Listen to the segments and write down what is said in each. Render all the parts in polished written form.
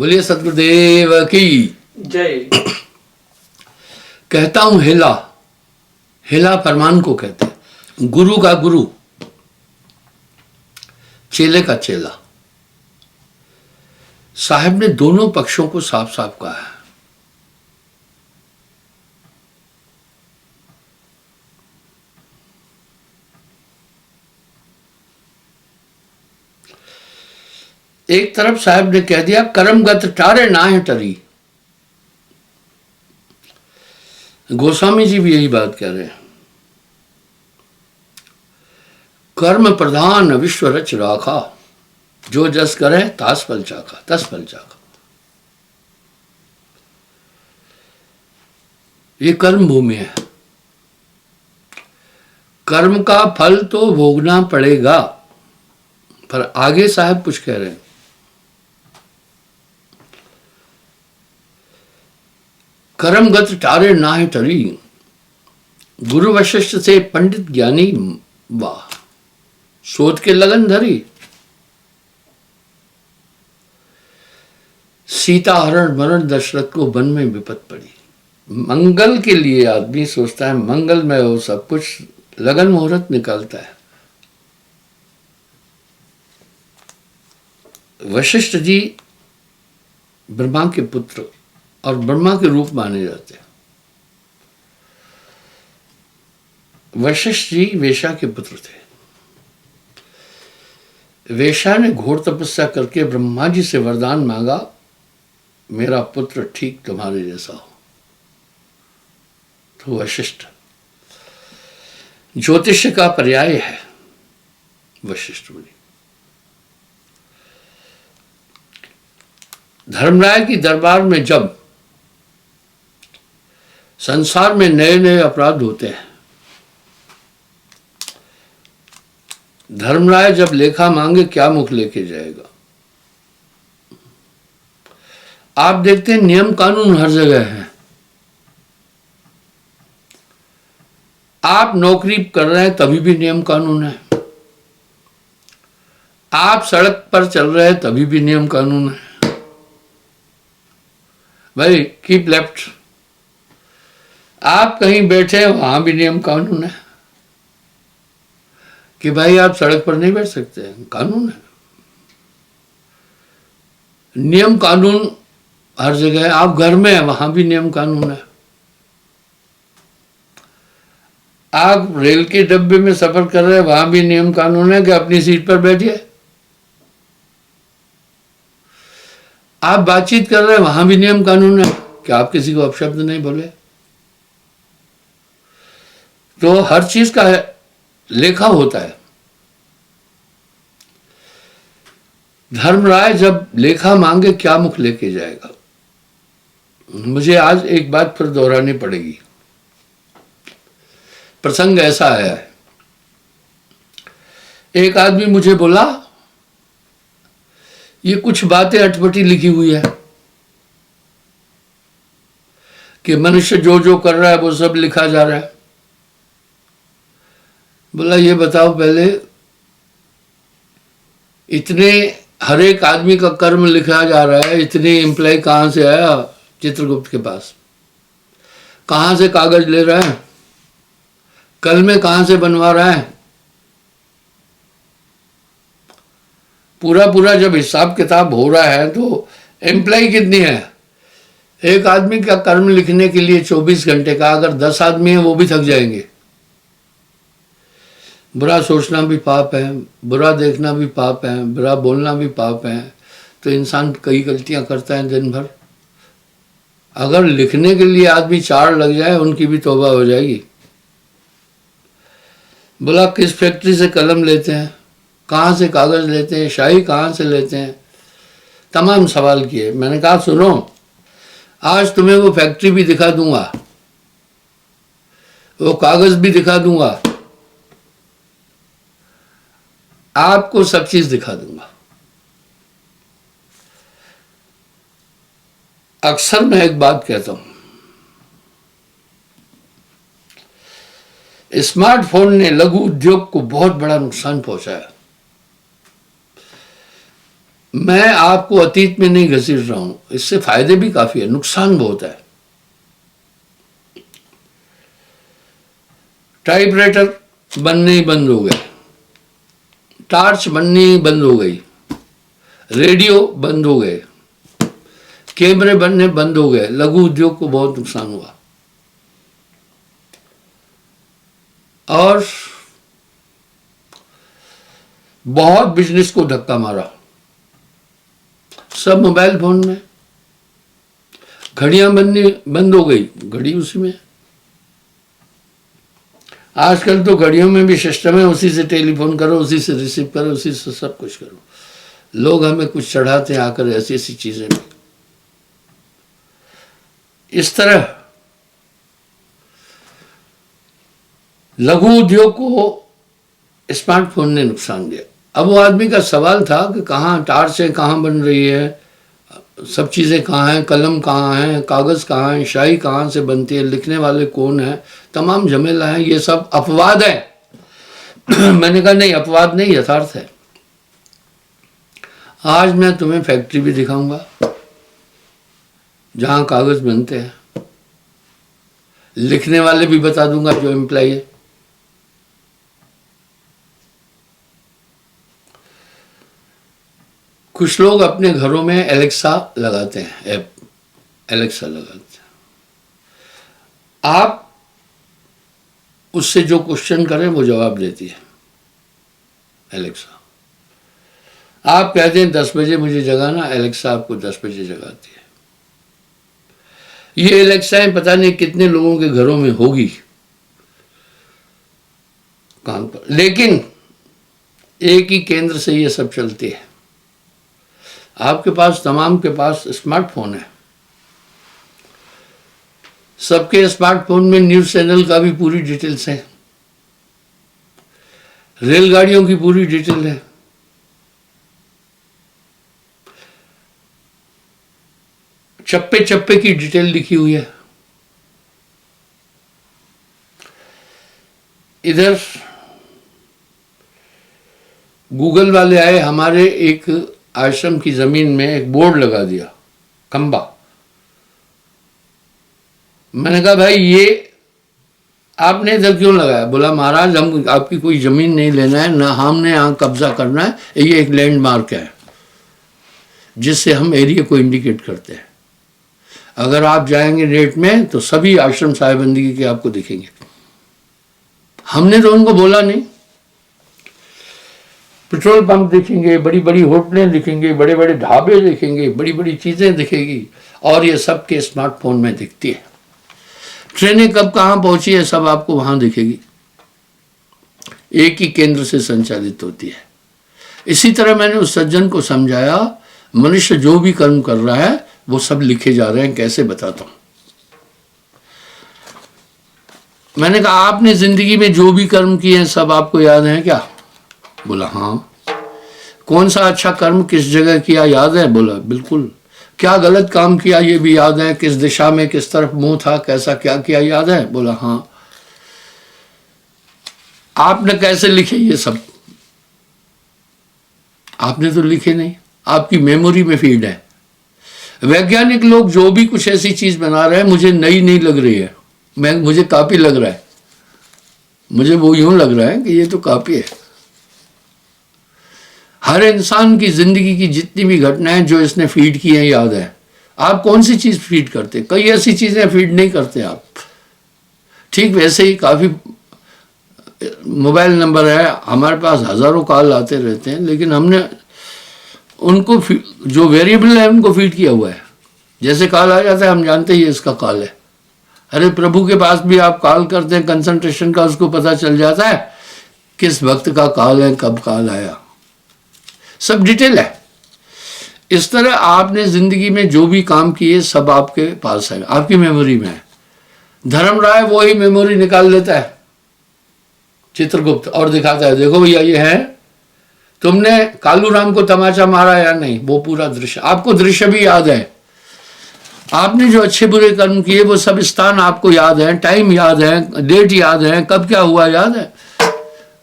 बोलिए सतगुरुदेव की जय। कहता हूं हेला, हेला फरमान को कहते हैं। गुरु का गुरु, चेले का चेला। साहब ने दोनों पक्षों को साफ साफ कहा है। एक तरफ साहब ने कह दिया कर्मगत टारे ना है टरी। गोस्वामी जी भी यही बात कह रहे हैं। कर्म प्रधान विश्व रच राखा, जो जस करे तास फल चाखा, तस फल चाखा। ये कर्म भूमि है। कर्म का फल तो भोगना पड़ेगा, पर आगे साहब कुछ कह रहे हैं। कर्मगत टारे नाहे टरी, गुरु वशिष्ठ से पंडित ज्ञानी वाह, शोध के लगन धरी। सीता हरण मरण दशरथ को वन में विपत पड़ी। मंगल के लिए आदमी सोचता है मंगल में हो सब कुछ, लगन मुहूर्त निकालता है। वशिष्ठ जी ब्रह्मा के पुत्र और ब्रह्मा के रूप माने जाते हैं। वशिष्ठ जी वेशा के पुत्र थे। वेशा ने घोर तपस्या करके ब्रह्मा जी से वरदान मांगा, मेरा पुत्र ठीक तुम्हारे जैसा हो। तो वशिष्ठ ज्योतिष का पर्याय है वशिष्ठ मुनि। धर्मराय की दरबार में जब संसार में नए नए अपराध होते हैं, धर्मराय जब लेखा मांगे क्या मुख लेके जाएगा। आप देखते हैं नियम कानून हर जगह है। आप नौकरी कर रहे हैं तभी भी नियम कानून है। आप सड़क पर चल रहे हैं तभी भी नियम कानून है। भाई कीप लेफ्ट। आप कहीं बैठे हैं वहां भी नियम कानून है कि भाई आप सड़क पर नहीं बैठ सकते, कानून है। नियम कानून हर जगह है। आप घर में हैं वहां भी नियम कानून है। आप रेल के डब्बे में सफर कर रहे हैं वहां भी नियम कानून है कि अपनी सीट पर बैठिए। आप बातचीत कर रहे हैं वहां भी नियम कानून है कि आप किसी को अपशब्द नहीं बोले। तो हर चीज का लेखा होता है। धर्मराय जब लेखा मांगे क्या मुख लेके जाएगा। मुझे आज एक बात फिर दोहरानी पड़ेगी। प्रसंग ऐसा आया है, एक आदमी मुझे बोला ये कुछ बातें अटपटी लिखी हुई है कि मनुष्य जो जो कर रहा है वो सब लिखा जा रहा है। बोला ये बताओ पहले, इतने हर एक आदमी का कर्म लिखा जा रहा है, इतने एम्प्लॉय कहां से आया चित्रगुप्त के पास? कहां से कागज ले रहा है? कल में कहां से बनवा रहा है? पूरा पूरा जब हिसाब किताब हो रहा है तो एम्प्लॉय कितनी है? एक आदमी का कर्म लिखने के लिए 24 घंटे का, अगर 10 आदमी है वो भी थक जाएंगे। बुरा सोचना भी पाप है, बुरा देखना भी पाप है, बुरा बोलना भी पाप है। तो इंसान कई गलतियां करता है दिन भर। अगर लिखने के लिए आदमी 4 लग जाए उनकी भी तौबा हो जाएगी। बोला किस फैक्ट्री से कलम लेते हैं, कहाँ से कागज लेते हैं, शाही कहाँ से लेते हैं, तमाम सवाल किए। मैंने कहा सुनो, आज तुम्हें वो फैक्ट्री भी दिखा दूंगा, वो कागज भी दिखा दूंगा, आपको सब चीज दिखा दूंगा। अक्सर मैं एक बात कहता हूं, स्मार्टफोन ने लघु उद्योग को बहुत बड़ा नुकसान पहुंचाया। मैं आपको अतीत में नहीं घसीट रहा हूं, इससे फायदे भी काफी है, नुकसान बहुत है। टाइपराइटर बनने ही बंद हो गए, टार्च बननी ही बंद हो गई, रेडियो बंद हो गए, कैमरे बनने बंद हो गए, लघु उद्योग को बहुत नुकसान हुआ। और बहुत बिजनेस को धक्का मारा, सब मोबाइल फोन में। घड़ियां बननी बंद हो गई, घड़ी उसी में। आजकल तो घड़ियों में भी सिस्टम है, उसी से टेलीफोन करो, उसी से रिसीव करो, उसी से सब कुछ करो। लोग हमें कुछ चढ़ाते हैं आकर ऐसी ऐसी चीजें में। इस तरह लघु उद्योग को स्मार्टफोन ने नुकसान दिया। अब वो आदमी का सवाल था कि कहाँ टार्च है, कहाँ बन रही है, सब चीज़ें कहाँ हैं, कलम कहाँ है, कागज़ कहाँ है, शाही कहाँ से बनती है, लिखने वाले कौन है, तमाम झमेला है। ये सब अपवाद है। मैंने कहा नहीं, अपवाद नहीं, यथार्थ है। आज मैं तुम्हें फैक्ट्री भी दिखाऊंगा जहाँ कागज़ बनते हैं, लिखने वाले भी बता दूंगा जो एम्प्लॉय है। कुछ लोग अपने घरों में एलेक्सा लगाते हैं, ऐप एलेक्सा लगाते हैं। आप उससे जो क्वेश्चन करें वो जवाब देती है एलेक्सा। आप कहते हैं 10 बजे मुझे जगाना, एलेक्सा आपको 10 बजे जगाती है। ये एलेक्साएं पता नहीं कितने लोगों के घरों में होगी काम पर, लेकिन एक ही केंद्र से ये सब चलती है। आपके पास, तमाम के पास स्मार्टफोन है। सबके स्मार्टफोन में न्यूज चैनल का भी पूरी डिटेल्स है, रेलगाड़ियों की पूरी डिटेल है, चप्पे चप्पे की डिटेल लिखी हुई है। इधर गूगल वाले आए, हमारे एक आश्रम की जमीन में एक बोर्ड लगा दिया, खंबा। मैंने कहा भाई ये आपने इधर क्यों लगाया? बोला महाराज हम आपकी कोई जमीन नहीं लेना है, ना हमने यहाँ कब्जा करना है, ये एक लैंडमार्क है जिससे हम एरिया को इंडिकेट करते हैं। अगर आप जाएंगे नेट में तो सभी आश्रम साहिबंदी के आपको दिखेंगे। हमने तो उनको बोला नहीं। पेट्रोल पंप दिखेंगे, बड़ी बड़ी होटलें दिखेंगे, बड़े बड़े ढाबे दिखेंगे, बड़ी बड़ी चीज़ें दिखेगी, और ये सब के स्मार्टफोन में दिखती है। ट्रेनें कब कहाँ पहुंची है सब आपको वहाँ दिखेगी, एक ही केंद्र से संचालित होती है। इसी तरह मैंने उस सज्जन को समझाया, मनुष्य जो भी कर्म कर रहा है वो सब लिखे जा रहे हैं। कैसे बताता हूँ। मैंने कहा आपने जिंदगी में जो भी कर्म किए हैं सब आपको याद है क्या? बोला हाँ। कौन सा अच्छा कर्म किस जगह किया याद है? बोला बिल्कुल। क्या गलत काम किया ये भी याद है? किस दिशा में, किस तरफ मुंह था, कैसा क्या किया याद है? बोला हाँ। आपने कैसे लिखे ये सब? आपने तो लिखे नहीं, आपकी मेमोरी में फीड है। वैज्ञानिक लोग जो भी कुछ ऐसी चीज बना रहे हैं मुझे नई नहीं लग रही है, मुझे कॉपी लग रहा है। मुझे वो यूं लग रहा है कि ये तो कॉपी है। हर इंसान की जिंदगी की जितनी भी घटनाएं जो इसने फीड की हैं याद है। आप कौन सी चीज फीड करते? कई ऐसी चीजें फीड नहीं करते आप। ठीक वैसे ही काफी मोबाइल नंबर है हमारे पास, हजारों कॉल आते रहते हैं, लेकिन हमने उनको जो वेरिएबल है उनको फीड किया हुआ है। जैसे कॉल आ जाता है हम जानते ही इसका कॉल है। अरे प्रभु के पास भी आप कॉल करते हैं कंसंट्रेशन का, उसको पता चल जाता है किस वक्त का कॉल है, कब कॉल आया, सब डिटेल है। इस तरह आपने जिंदगी में जो भी काम किए सब आपके पास है, आपकी मेमोरी में है। धर्मराय वो ही मेमोरी निकाल लेता है चित्रगुप्त और दिखाता है, देखो भैया ये है, तुमने कालू राम को तमाचा मारा या नहीं, वो पूरा दृश्य आपको, दृश्य भी याद है। आपने जो अच्छे बुरे कर्म किए वो सब स्थान आपको याद है, टाइम याद है, डेट याद है, कब क्या हुआ याद है।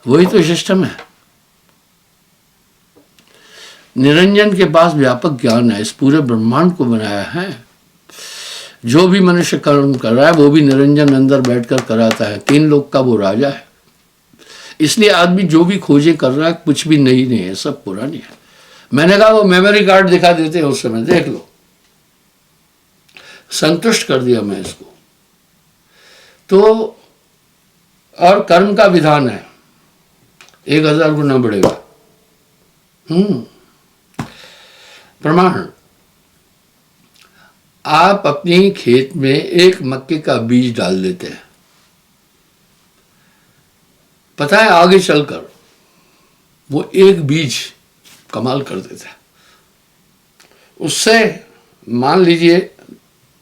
वही तो सिस्टम है। निरंजन के पास व्यापक ज्ञान है, इस पूरे ब्रह्मांड को बनाया है। जो भी मनुष्य कर्म कर रहा है वो भी निरंजन अंदर बैठकर कराता है। 3 लोक का वो राजा है। इसलिए आदमी जो भी खोजे कर रहा है कुछ भी नई नहीं है, सब पुरानी है। मैंने कहा वो मेमोरी कार्ड दिखा देते हैं उस समय, देख लो। संतुष्ट कर दिया मैं इसको। तो और कर्म का विधान है 1000 गुना बढ़ेगा। प्रमाण, आप अपनी खेत में एक मक्के का बीज डाल देते हैं, पता है आगे चलकर वो एक बीज कमाल कर देता है। उससे मान लीजिए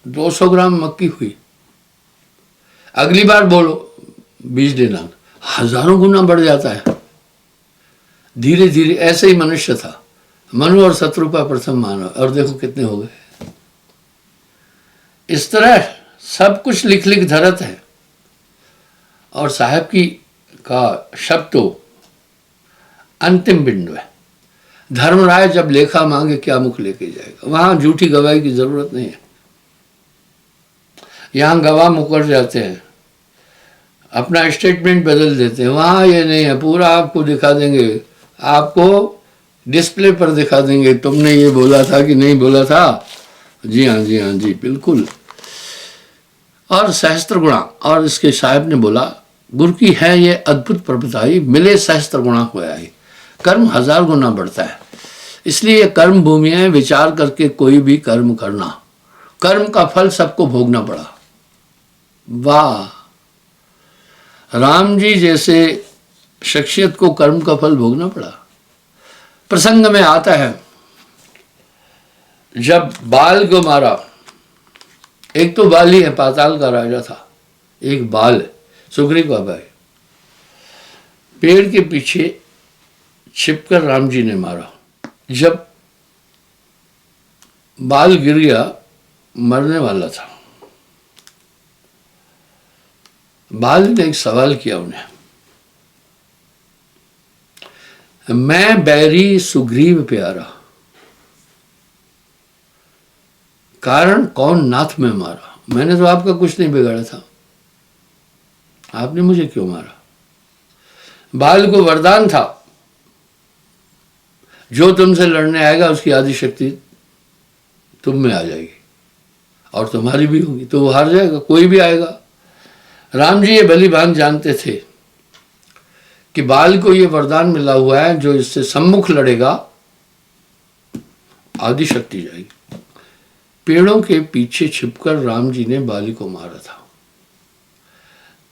200 ग्राम मक्की हुई, अगली बार बोलो बीज देना, हजारों गुना बढ़ जाता है। धीरे धीरे ऐसे ही मनुष्य था, मनु और शत्रुपा प्रथम मानव, और देखो कितने हो गए। इस तरह सब कुछ लिख लिख धरत है। और साहब की का शब्द तो अंतिम बिंदु है। धर्मराय जब लेखा मांगे क्या मुख लेके जाएगा, वहां झूठी गवाही की जरूरत नहीं है। यहां गवाह मुकर जाते हैं, अपना स्टेटमेंट बदल देते हैं। वहां ये नहीं है, पूरा आपको दिखा देंगे, आपको डिस्प्ले पर दिखा देंगे, तुमने ये बोला था कि नहीं बोला था। जी हाँ, जी हाँ, जी बिल्कुल। और सहस्त्र गुणा, और इसके साहब ने बोला गुरु की है ये अद्भुत प्रभुताई, मिले सहस्त्र गुणा होया ही। कर्म 1000 गुना बढ़ता है। इसलिए ये कर्म भूमि है, विचार करके कोई भी कर्म करना, कर्म का फल सबको भोगना पड़ा। वाह, राम जी जैसे शख्सियत को कर्म का फल भोगना पड़ा। प्रसंग में आता है जब बाल को मारा, एक तो बाल ही है, पाताल का राजा था, एक बाल है, सुग्रीव का भाई, पेड़ के पीछे छिपकर राम जी ने मारा। जब बाल गिर गया, मरने वाला था, बाल ने एक सवाल किया उन्हें, मैं बैरी सुग्रीव प्यारा, कारण कौन नाथ में मारा। मैंने तो आपका कुछ नहीं बिगाड़ा था, आपने मुझे क्यों मारा। बाल को वरदान था, जो तुमसे लड़ने आएगा उसकी आदि शक्ति तुम में आ जाएगी और तुम्हारी भी होगी, तो वो हार जाएगा, कोई भी आएगा। राम जी ये भली भांति जानते थे कि बाल को ये वरदान मिला हुआ है, जो इससे सम्मुख लड़ेगा आदि शक्ति जाएगी। पेड़ों के पीछे छिपकर राम जी ने बाली को मारा था।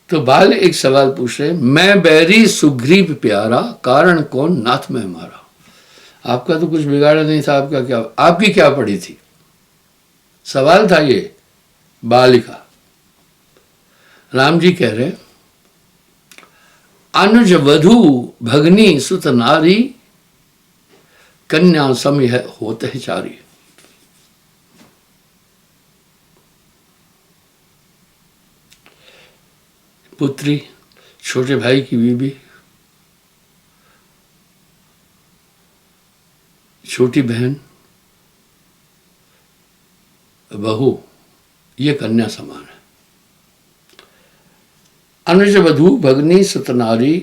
तो बाल एक सवाल पूछ रहे, मैं बैरी सुग्रीव प्यारा, कारण कौन नाथ में मारा। आपका तो कुछ बिगाड़ा नहीं था, आपकी क्या पड़ी थी। सवाल था ये बाली का। राम जी कह रहे, अनुज वधु भगनी सुत नारी, कन्या समय होते है चारी। पुत्री, छोटे भाई की बीवी, छोटी बहन, बहू, ये कन्या समान है। अनुज वधु भगनी सुतनारी,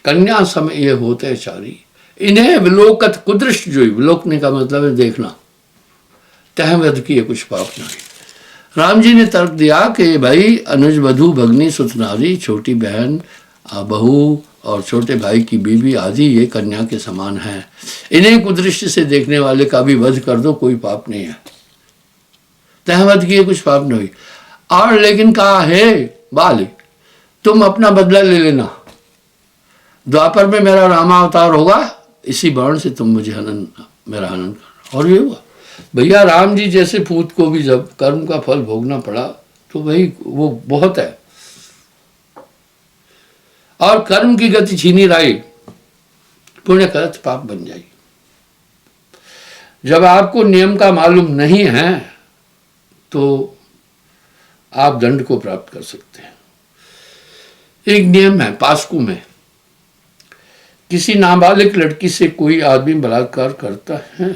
कन्या समय ये होते चारी। इन्हें विलोकत कुदृष्ट जोई, विलोकने का मतलब है देखना, तह वध की ये कुछ पाप नहीं। राम जी ने तर्क दिया कि भाई अनुज वधु भगनी सुतनारी, छोटी बहन, बहू और छोटे भाई की बीवी आदि ये कन्या के समान हैं। इन्हें कुदृष्टि से देखने वाले का भी वध कर दो, कोई पाप नहीं है, तह वध की ये कुछ पाप नहीं। और लेकिन कहा है बाली, तुम अपना बदला ले लेना, द्वापर में मेरा रामावतार होगा, इसी बाण से तुम मुझे मेरा हनन करना। और ये हुआ। भैया राम जी जैसे पूत को भी जब कर्म का फल भोगना पड़ा तो भाई वो बहुत है। और कर्म की गति छीनी रही, पुण्य करत पाप बन जाएगी। जब आपको नियम का मालूम नहीं है तो आप दंड को प्राप्त कर सकते हैं। एक नियम है पास्कू में किसी नाबालिग लड़की से कोई आदमी बलात्कार करता है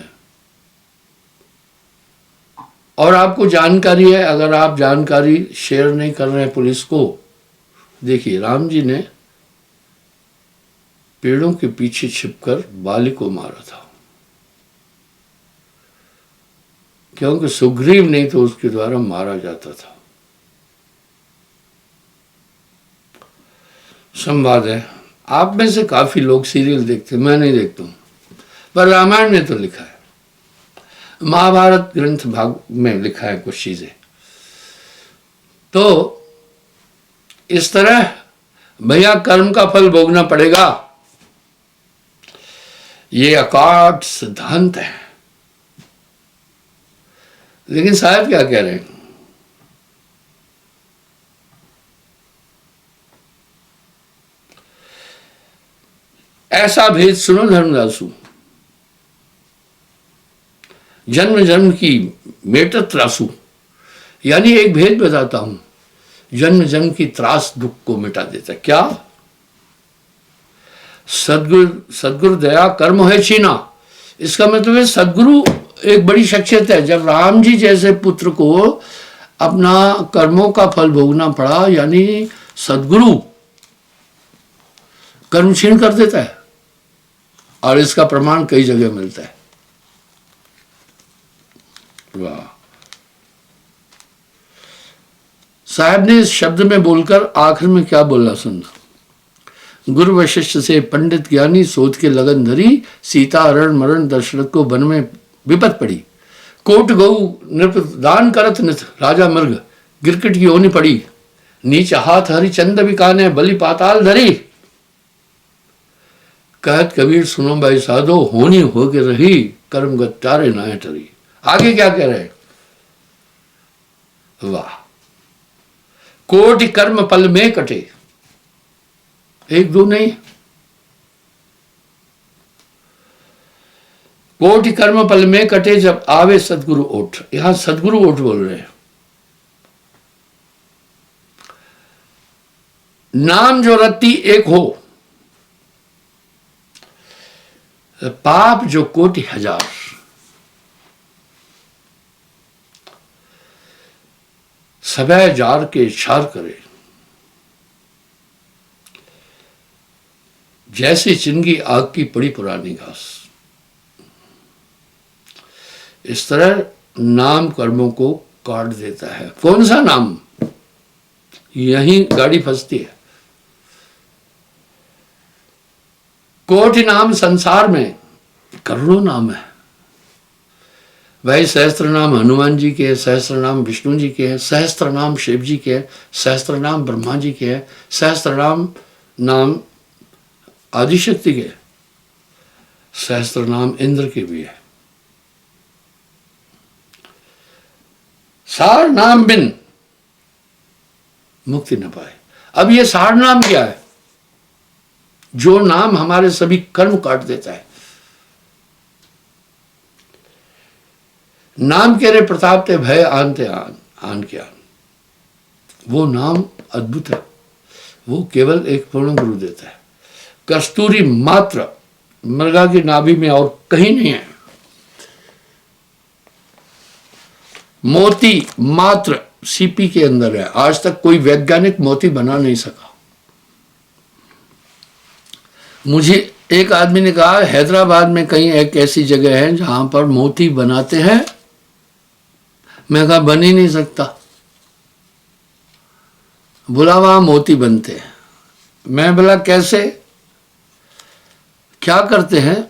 और आपको जानकारी है, अगर आप जानकारी शेयर नहीं कर रहे हैं पुलिस को, देखिए राम जी ने पेड़ों के पीछे छिपकर बाली को मारा था, क्योंकि सुग्रीव नहीं तो उसके द्वारा मारा जाता था। संवाद है। आप में से काफी लोग सीरियल देखते, मैं नहीं देखता हूं, पर रामायण में तो लिखा है, महाभारत ग्रंथ भाग में लिखा है कुछ चीजें। तो इस तरह भैया कर्म का फल भोगना पड़ेगा, ये अकाट सिद्धांत है। लेकिन साहब क्या कह रहे हैं, ऐसा भेद सुनो धर्मदासु, जन्म जन्म की मेट त्रासु, यानी एक भेद बताता हूं, जन्म जन्म की त्रास दुख को मिटा देता है। क्या? सदगुरु दया कर्म है छीना। इसका मतलब है सदगुरु एक बड़ी शख्सियत है। जब राम जी जैसे पुत्र को अपना कर्मों का फल भोगना पड़ा, यानी सदगुरु कर्म छीन कर देता है, और इसका प्रमाण कई जगह मिलता है। वाह! साहब ने इस शब्द में बोलकर आखिर में क्या बोला सुनना। गुरु वशिष्ठ से पंडित ज्ञानी सोच के लगन धरी, सीता हरण मरण दशरथ को वन में विपत पड़ी। कोट गऊ नृप दान करत नित, राजा मृग गिरकिट की होनी पड़ी। नीच हाथ हरिचंद बिकाने, बलि पाताल धरी। कहत कबीर सुनो भाई साधो, होनी हो के रही, कर्म गत्यारे नाय टरी। आगे क्या कह रहे हैं? वाह! कोटि कर्म पल में कटे, एक दो नहीं, कोटि कर्म पल में कटे, जब आवे सदगुरु ओठ। यहां सदगुरु ओठ बोल रहे हैं। नाम जो रत्ती एक हो, पाप जो कोटि हजार। सबै जार के छार करे, जैसे चिंगी आग की पड़ी पुरानी घास। इस तरह नाम कर्मों को काट देता है। कौन सा नाम? यही गाड़ी फंसती है। कोटि नाम संसार में, करोड़ों नाम है भाई। सहस्त्र नाम हनुमान जी के, सहस्त्र नाम विष्णु जी के हैं, सहस्त्र नाम शिव जी के हैं, सहस्त्र नाम ब्रह्मा जी के हैं, सहस्त्र नाम आदिशक्ति के, सहस्त्र नाम इंद्र के भी है। सार नाम बिन मुक्ति न पाए। अब ये सार नाम क्या है? जो नाम हमारे सभी कर्म काट देता है। नाम के रे प्रताप ते भय आनते आन क्या। वो नाम अद्भुत है, वो केवल एक पूर्ण गुरु देता है। कस्तूरी मात्र मृगा की नाभि में और कहीं नहीं है। मोती मात्र सीपी के अंदर है। आज तक कोई वैज्ञानिक मोती बना नहीं सका। मुझे एक आदमी ने कहा हैदराबाद में कहीं एक ऐसी जगह है जहां पर मोती बनाते हैं। मैं कहा बन ही नहीं सकता। बोला वहां मोती बनते हैं। मैं बोला कैसे, क्या करते हैं?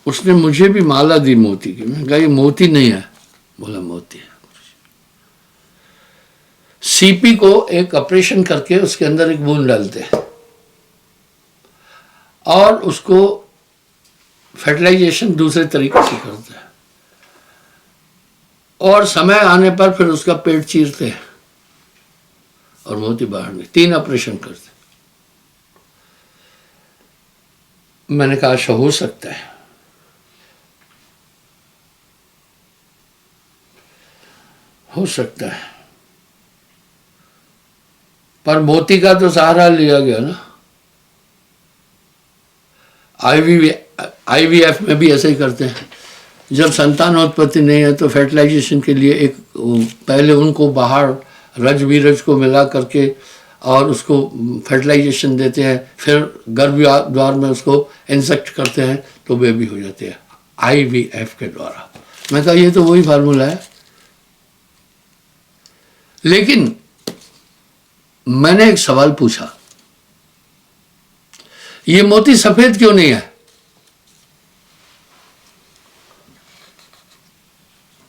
उसने मुझे भी माला दी मोती की। मैं कहा ये मोती नहीं है। बोला मोती है। सीपी को एक ऑपरेशन करके उसके अंदर एक बूंद डालते हैं और उसको फर्टिलाइजेशन दूसरे तरीके से करते हैं, और समय आने पर फिर उसका पेट चीरते हैं और मोती बाहर नहीं। 3 ऑपरेशन करते। मैंने कहा अच्छा हो सकता है। हो सकता है, पर मोती का तो सहारा लिया गया ना। आईवीएफ में भी ऐसे ही करते हैं। जब संतानोत्पत्ति नहीं है तो फर्टिलाइजेशन के लिए एक पहले उनको बाहर रज बीरज को मिला करके और उसको फर्टिलाइजेशन देते हैं, फिर गर्भ द्वार में उसको इंसेक्ट करते हैं तो बेबी हो जाते हैं आईवीएफ के द्वारा। मैं कहा ये तो वही फार्मूला है। लेकिन मैंने एक सवाल पूछा, ये मोती सफेद क्यों नहीं है?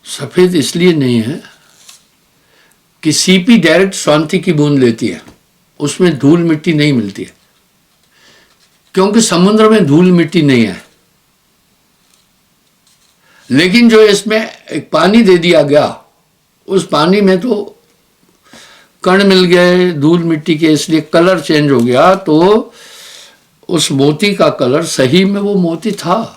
सफेद इसलिए नहीं है कि सीपी डायरेक्ट स्वांति की बूंद लेती है, उसमें धूल मिट्टी नहीं मिलती है, क्योंकि समुद्र में धूल मिट्टी नहीं है। लेकिन जो इसमें एक पानी दे दिया गया, उस पानी में तो कण मिल गए धूल मिट्टी के, इसलिए कलर चेंज हो गया। तो उस मोती का कलर सही में वो मोती था,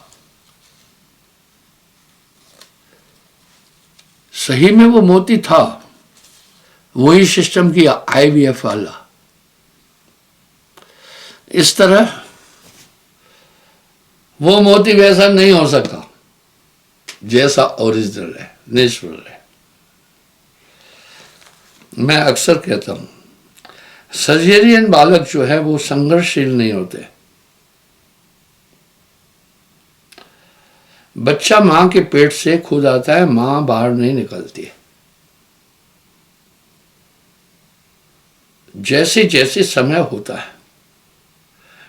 सही में वो मोती था। वही सिस्टम किया आईवीएफ वाला। इस तरह वो मोती वैसा नहीं हो सकता जैसा ओरिजिनल है, नेचुरल है। मैं अक्सर कहता हूं सर्जेरियन बालक जो है वो संघर्षशील नहीं होते। बच्चा मां के पेट से खुद आता है, मां बाहर नहीं निकलती। जैसे जैसे समय होता है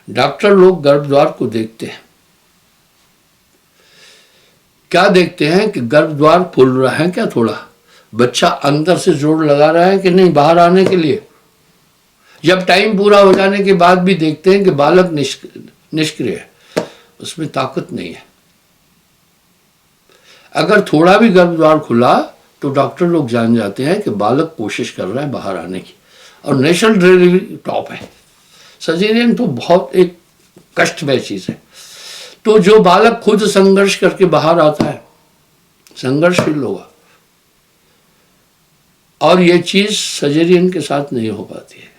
डॉक्टर लोग गर्भद्वार को देखते हैं। क्या देखते हैं कि गर्भद्वार फूल रहा है क्या, थोड़ा बच्चा अंदर से जोर लगा रहा है कि नहीं बाहर आने के लिए। जब टाइम पूरा हो जाने के बाद भी देखते हैं कि बालक निष्क्रिय है, उसमें ताकत नहीं है। अगर थोड़ा भी गर्भद्वार खुला तो डॉक्टर लोग जान जाते हैं कि बालक कोशिश कर रहा है बाहर आने की, और नेचुरल डिलीवरी टॉप है। सर्जेरियन तो बहुत एक कष्टमय चीज है। तो जो बालक खुद संघर्ष करके बाहर आता है, संघर्षशील होगा, और ये चीज सर्जेरियन के साथ नहीं हो पाती है।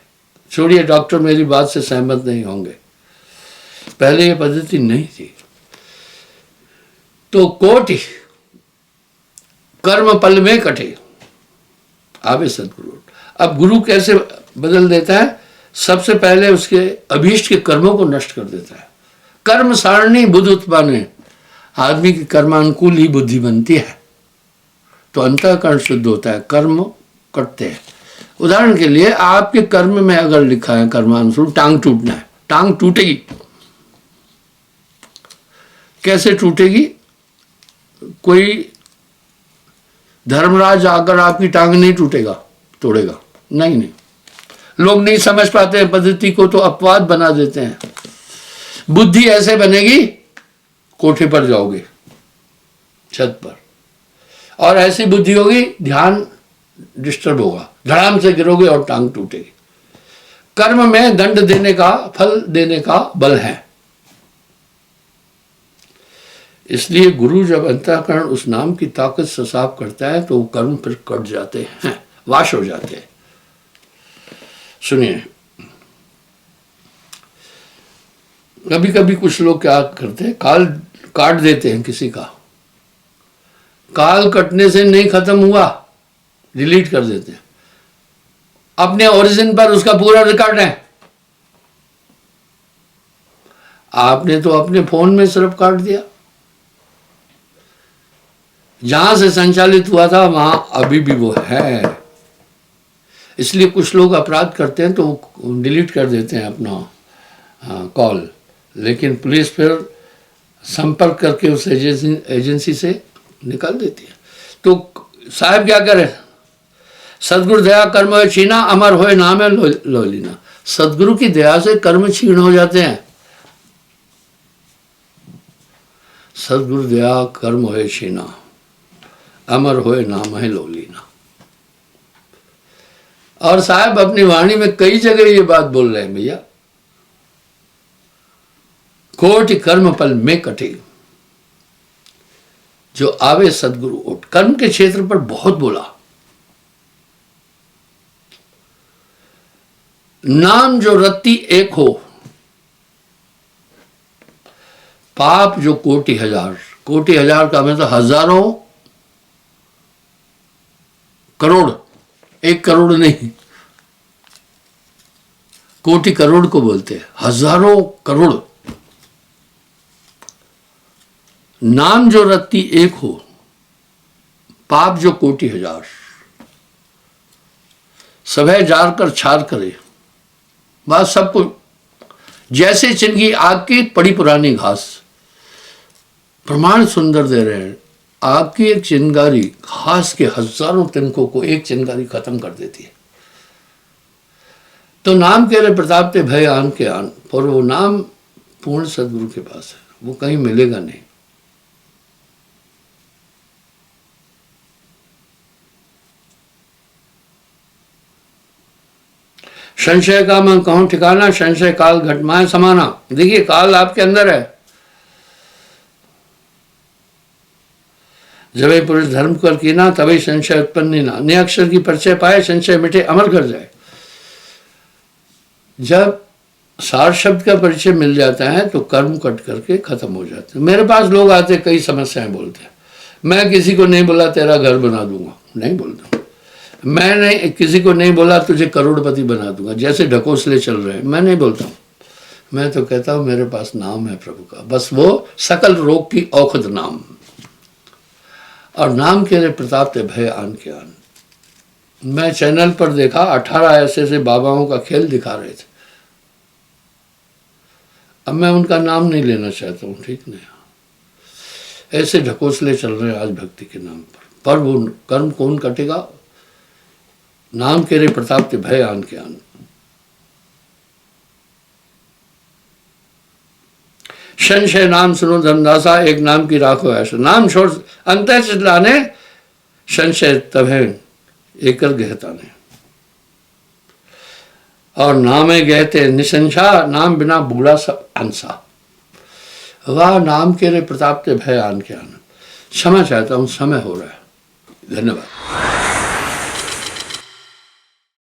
छोड़िए, डॉक्टर मेरी बात से सहमत नहीं होंगे, पहले ये पद्धति नहीं थी। तो कोटि कर्म पल में कटे आवे सदगुरु। अब गुरु कैसे बदल देता है? सबसे पहले उसके अभीष्ट के कर्मों को नष्ट कर देता है। कर्म सारणी बुद्धि उत्पन्न, आदमी की कर्मानुकूल ही बुद्धि बनती है, तो अंतःकरण शुद्ध होता है, कर्म कटते हैं। उदाहरण के लिए आपके कर्म में अगर लिखा है कर्मानुसार टांग टूटना है, टांग टूटेगी। कैसे टूटेगी? कोई धर्मराज आकर आपकी टांग नहीं तोड़ेगा नहीं। लोग नहीं समझ पाते हैं पद्धति को, तो अपवाद बना देते हैं। बुद्धि ऐसे बनेगी, कोठे पर जाओगे, छत पर, और ऐसी बुद्धि होगी ध्यान डिस्टर्ब होगा, धड़ाम से गिरोगे और टांग टूटेगी। कर्म में दंड देने का, फल देने का बल है। इसलिए गुरु जब अंतःकरण उस नाम की ताकत से साफ करता है तो वो कर्म फिर कट जाते हैं, वाश हो जाते हैं। सुनिए, कभी कभी कुछ लोग क्या करते हैं, काल काट देते हैं किसी का। काल कटने से नहीं खत्म हुआ, डिलीट कर देते हैं। अपने ओरिजिन पर उसका पूरा रिकॉर्ड है। आपने तो अपने फोन में सिर्फ काट दिया, जहां से संचालित हुआ था वहां अभी भी वो है। इसलिए कुछ लोग अपराध करते हैं तो डिलीट कर देते हैं अपना कॉल, लेकिन पुलिस फिर संपर्क करके उस एजेंसी से निकाल देती है। तो साहब क्या करें? सदगुरु दया कर्म होए छीना, अमर होए नाम है लोलीना। सदगुरु की दया से कर्म छीन हो जाते हैं। सदगुरु दया कर्म होए छीना, अमर होए नाम है लोलीना। और साहब अपनी वाणी में कई जगह ये बात बोल रहे हैं भैया, कोटि कर्म पल में कटे, जो आवे सदगुरु ओट। कर्म के क्षेत्र पर बहुत बोला। नाम जो रत्ती एक हो, पाप जो कोटि हजार का मतलब हजारों करोड़, 1 करोड़ नहीं, कोटि करोड़ को बोलते हैं, हजारों करोड़। नाम जो रत्ती एक हो, पाप जो कोटि हजार, सभे जार कर छार करे। बात सबको जैसे चिनकी आग की पड़ी पुरानी घास, प्रमाण सुंदर दे रहे हैं। आग की एक चिंगारी घास के हजारों तिनकों को एक चिंगारी खत्म कर देती है। तो नाम के लिए प्रताप ते भय आन के आन, और वो नाम पूर्ण सदगुरु के पास है, वो कहीं मिलेगा नहीं। संशय का मैं कहूं ठिकाना, संशय काल घटमाए समाना। देखिए काल आपके अंदर है। जब ये पुरुष धर्म कर कीना तभी संशय उत्पन्न ना, ने अक्षर की परिचय पाए संशय मिटे अमर कर जाए। जब सार शब्द का परिचय मिल जाता है तो कर्म कट करके खत्म हो जाते हैं। मेरे पास लोग आते कई समस्याएं बोलते हैं, मैं किसी को नहीं बोला तेरा घर बना दूंगा, नहीं बोलता। मैंने किसी को नहीं बोला तुझे करोड़पति बना दूंगा, जैसे ढकोसले चल रहे हैं, मैं नहीं बोलता हूँ। मैं तो कहता हूँ मेरे पास नाम है प्रभु का, बस वो सकल रोग की औषध नाम। और नाम के लिए प्रताप ते भय आन के आन। मैं चैनल पर देखा 18 ऐसे बाबाओं का खेल दिखा रहे थे। अब मैं उनका नाम नहीं लेना चाहता हूँ, ठीक नहीं। ऐसे ढकोसले चल रहे हैं आज भक्ति के नाम पर वो कर्म कौन कटेगा? नाम के रे प्रताप ते भय आन के आन। संशय नाम सुनो धनदासा, एक नाम की राखो ऐसा। नाम छोड़ अंत चितलाने, संशय तभे एकर गहता ने। और नामे गहते निसंशा, नाम बिना बूढ़ा सब अंसा। वाह नाम के रे प्रताप ते भय आन के आन। क्षमा चाहता हूं, समय हो रहा है। धन्यवाद।